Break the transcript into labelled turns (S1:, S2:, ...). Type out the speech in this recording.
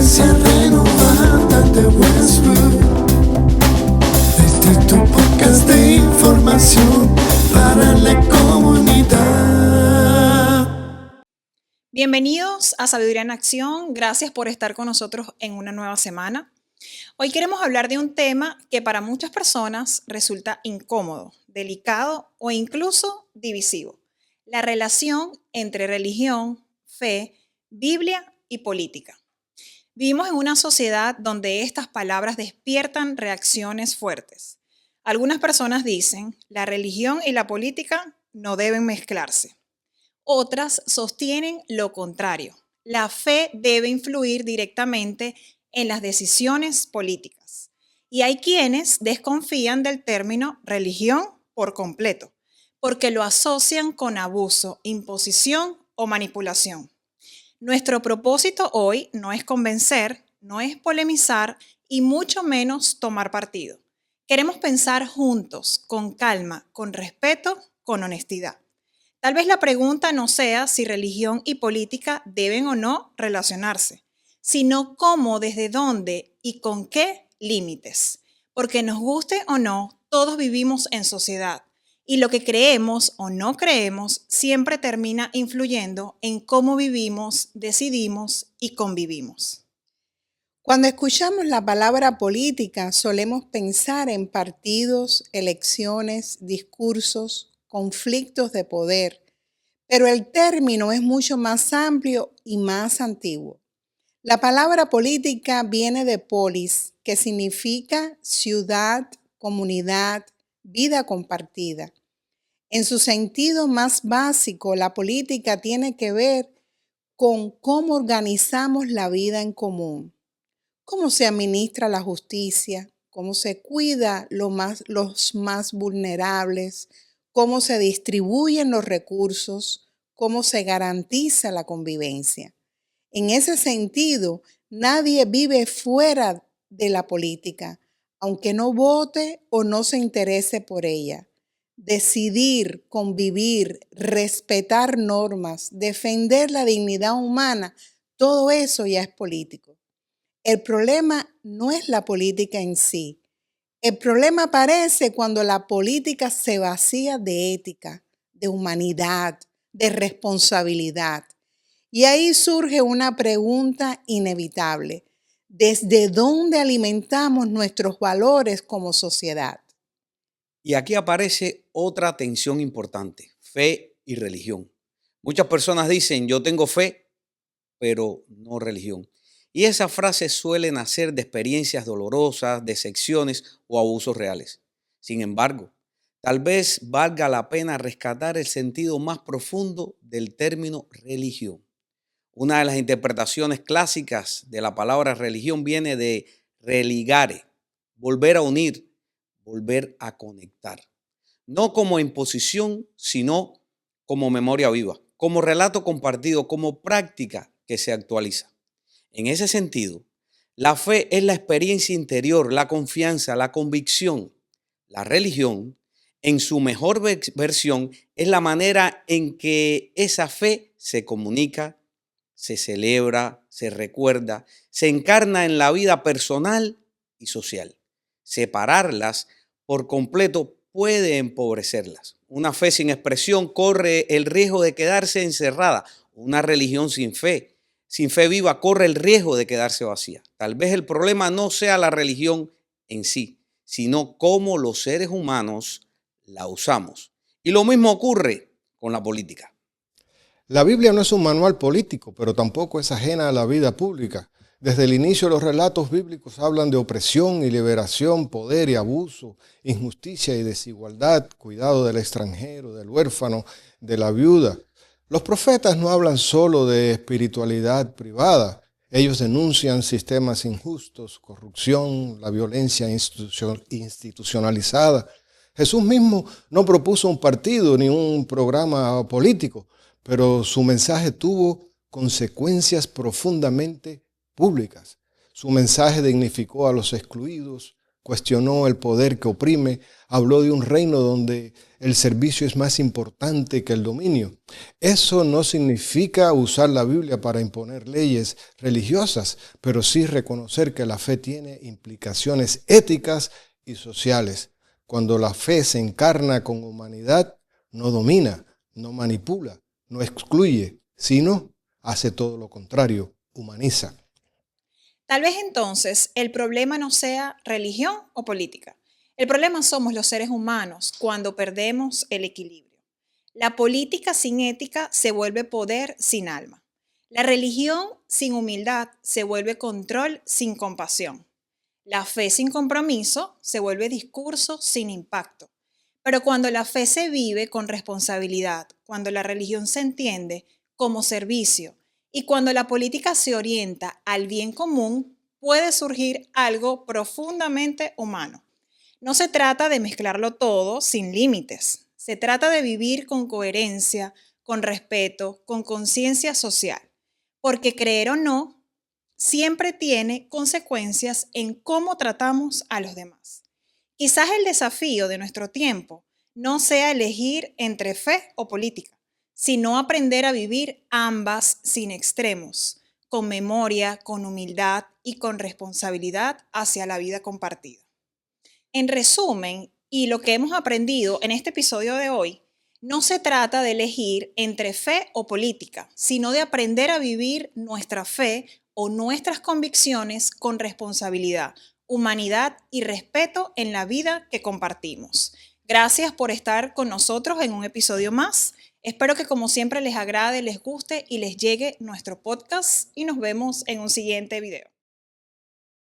S1: Iglesia Renovada de Westwood. Este es tu podcast de información para la comunidad.
S2: Bienvenidos a Sabiduría en Acción. Gracias por estar con nosotros en una nueva semana. Hoy queremos hablar de un tema que para muchas personas resulta incómodo, delicado o incluso divisivo: la relación entre religión, fe, Biblia y política. Vivimos en una sociedad donde estas palabras despiertan reacciones fuertes. Algunas personas dicen, la religión y la política no deben mezclarse. Otras sostienen lo contrario. La fe debe influir directamente en las decisiones políticas. Y hay quienes desconfían del término religión por completo, porque lo asocian con abuso, imposición o manipulación. Nuestro propósito hoy no es convencer, no es polemizar y mucho menos tomar partido. Queremos pensar juntos, con calma, con respeto, con honestidad. Tal vez la pregunta no sea si religión y política deben o no relacionarse, sino cómo, desde dónde y con qué límites. Porque nos guste o no, todos vivimos en sociedad y lo que creemos o no creemos siempre termina influyendo en cómo vivimos, decidimos y convivimos.
S3: Cuando escuchamos la palabra política, solemos pensar en partidos, elecciones, discursos, conflictos de poder, pero el término es mucho más amplio y más antiguo. La palabra política viene de polis, que significa ciudad, comunidad, vida compartida. En su sentido más básico, la política tiene que ver con cómo organizamos la vida en común, cómo se administra la justicia, cómo se cuida los más vulnerables, cómo se distribuyen los recursos, cómo se garantiza la convivencia. En ese sentido, nadie vive fuera de la política, aunque no vote o no se interese por ella. Decidir, convivir, respetar normas, defender la dignidad humana, todo eso ya es político. El problema no es la política en sí. El problema aparece cuando la política se vacía de ética, de humanidad, de responsabilidad. Y ahí surge una pregunta inevitable: ¿desde dónde alimentamos nuestros valores como sociedad?
S4: Y aquí aparece otra tensión importante: fe y religión. Muchas personas dicen, yo tengo fe, pero no religión. Y esa frase suele nacer de experiencias dolorosas, decepciones o abusos reales. Sin embargo, tal vez valga la pena rescatar el sentido más profundo del término religión. Una de las interpretaciones clásicas de la palabra religión viene de religare, volver a unir, volver a conectar. No como imposición, sino como memoria viva, como relato compartido, como práctica que se actualiza. En ese sentido, la fe es la experiencia interior, la confianza, la convicción. La religión, en su mejor versión, es la manera en que esa fe se comunica, se celebra, se recuerda, se encarna en la vida personal y social. Separarlas por completo puede empobrecerlas. Una fe sin expresión corre el riesgo de quedarse encerrada. Una religión sin fe viva, corre el riesgo de quedarse vacía. Tal vez el problema no sea la religión en sí, sino cómo los seres humanos la usamos. Y lo mismo ocurre con la política.
S5: La Biblia no es un manual político, pero tampoco es ajena a la vida pública. Desde el inicio los relatos bíblicos hablan de opresión y liberación, poder y abuso, injusticia y desigualdad, cuidado del extranjero, del huérfano, de la viuda. Los profetas no hablan solo de espiritualidad privada. Ellos denuncian sistemas injustos, corrupción, la violencia institucionalizada. Jesús mismo no propuso un partido ni un programa político, pero su mensaje tuvo consecuencias profundamente públicas. Su mensaje dignificó a los excluidos, cuestionó el poder que oprime, habló de un reino donde el servicio es más importante que el dominio. Eso no significa usar la Biblia para imponer leyes religiosas, pero sí reconocer que la fe tiene implicaciones éticas y sociales. Cuando la fe se encarna con humanidad, no domina, no manipula, no excluye, sino hace todo lo contrario, humaniza.
S2: Tal vez entonces el problema no sea religión o política. El problema somos los seres humanos cuando perdemos el equilibrio. La política sin ética se vuelve poder sin alma. La religión sin humildad se vuelve control sin compasión. La fe sin compromiso se vuelve discurso sin impacto. Pero cuando la fe se vive con responsabilidad, cuando la religión se entiende como servicio y cuando la política se orienta al bien común, puede surgir algo profundamente humano. No se trata de mezclarlo todo sin límites. Se trata de vivir con coherencia, con respeto, con conciencia social. Porque creer o no, siempre tiene consecuencias en cómo tratamos a los demás. Quizás el desafío de nuestro tiempo no sea elegir entre fe o política, sino aprender a vivir ambas sin extremos, con memoria, con humildad y con responsabilidad hacia la vida compartida. En resumen, y lo que hemos aprendido en este episodio de hoy, no se trata de elegir entre fe o política, sino de aprender a vivir nuestra fe o nuestras convicciones con responsabilidad, humanidad y respeto en la vida que compartimos. Gracias por estar con nosotros en un episodio más. Espero que como siempre les agrade, les guste y les llegue nuestro podcast y nos vemos en un siguiente video.